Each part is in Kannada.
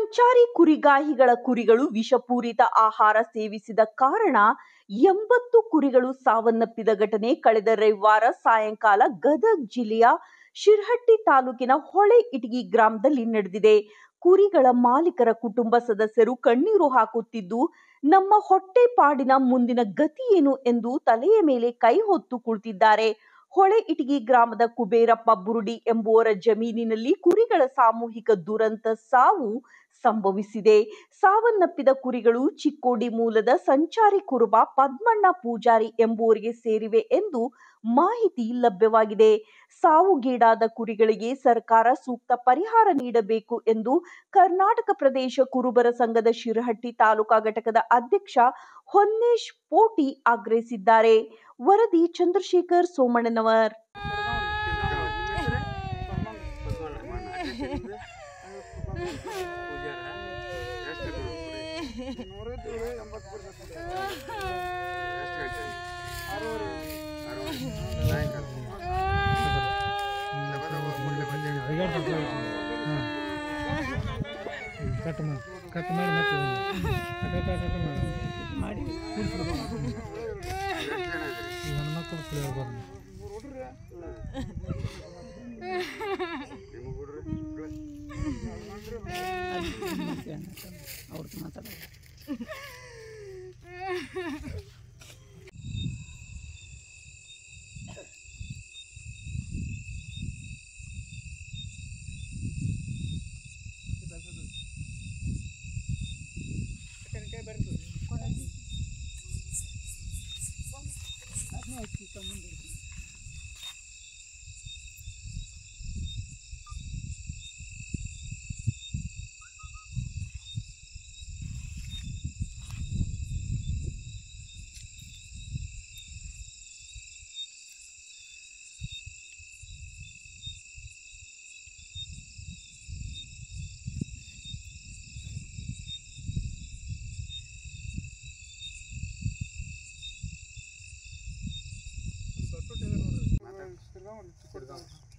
ಸಂಚಾರಿ ಕುರಿಗಾಹಿಗಳ ಕುರಿಗಳು ವಿಷಪೂರಿತ ಆಹಾರ ಸೇವಿಸಿದ ಕಾರಣ 80 ಕುರಿಗಳು ಸಾವನ್ನಪ್ಪಿದ ಘಟನೆ ಕಳೆದ ರವಿವಾರ ಸಾಯಂಕಾಲ ಗದಗ ಜಿಲ್ಲೆಯ ಶಿರಹಟ್ಟಿ ತಾಲೂಕಿನ ಹೊಳೆ ಇಟಗಿ ಗ್ರಾಮದಲ್ಲಿ ನಡೆದಿದೆ. ಕುರಿಗಳ ಮಾಲೀಕರ ಕುಟುಂಬ ಸದಸ್ಯರು ಕಣ್ಣೀರು ಹಾಕುತ್ತಿದ್ದು, ನಮ್ಮ ಹೊಟ್ಟೆಪಾಡಿನ ಮುಂದಿನ ಗತಿಯೇನು ಎಂದು ತಲೆಯ ಮೇಲೆ ಕೈ ಹೊತ್ತು ಕುಳಿತಿದ್ದಾರೆ. ಹೊಳೆ ಇಟಗಿ ಗ್ರಾಮದ ಕುಬೇರಪ್ಪ ಬುರುಡಿ ಎಂಬುವರ ಜಮೀನಿನಲ್ಲಿ ಕುರಿಗಳ ಸಾಮೂಹಿಕ ದುರಂತ ಸಾವು ಸಂಭವಿಸಿದೆ. ಸಾವನ್ನಪ್ಪಿದ ಕುರಿಗಳು ಚಿಕ್ಕೋಡಿ ಮೂಲದ ಸಂಚಾರಿ ಕುರುಬ ಪದ್ಮಣ್ಣ ಪೂಜಾರಿ ಎಂಬುವರಿಗೆ ಸೇರಿವೆ ಎಂದು ಮಾಹಿತಿ ಲಭ್ಯವಾಗಿದೆ. ಸಾವುಗೀಡಾದ ಕುರಿಗಳಿಗೆ ಸರ್ಕಾರ ಸೂಕ್ತ ಪರಿಹಾರ ನೀಡಬೇಕು ಎಂದು ಕರ್ನಾಟಕ ಪ್ರದೇಶ ಕುರುಬರ ಸಂಘದ ಶಿರಹಟ್ಟಿ ತಾಲೂಕಾ ಘಟಕದ ಅಧ್ಯಕ್ಷ ಹೊನ್ನೇಶ್ ಪೋಟಿ ಆಗ್ರಹಿಸಿದ್ದಾರೆ. ವರದಿ ಚಂದ್ರಶೇಖರ್ ಸೋಮಣ್ಣನವರ್.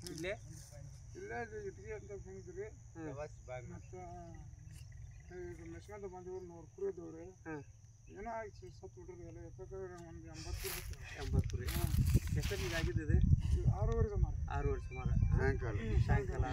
ಇಲ್ಲೇ ಇಟ್ಗೆ ಅಂತ ಬಂದ್ರಿ ಮೆಸ್ಕೊಂತ ಬಂದಿವ್ರಿ 100 ಕುರಿ ಇದ್ದವ್ರಿ. ಏನೋ ಆಗಿ ಸತ್ತು ಬಿಡ್ರಿ ಎಲ್ಲ ಎತ್ತಕ್ಕೆ ಒಂದು 80 ಕುರಿ. ಎಷ್ಟೊತ್ತಿಗೆ ಆಗಿದ್ದು? 6 ವರ್ಷ ಸುಮಾರು. 6 ವರ್ಷ ಸುಮಾರು ಸಾಯಂಕಾಲ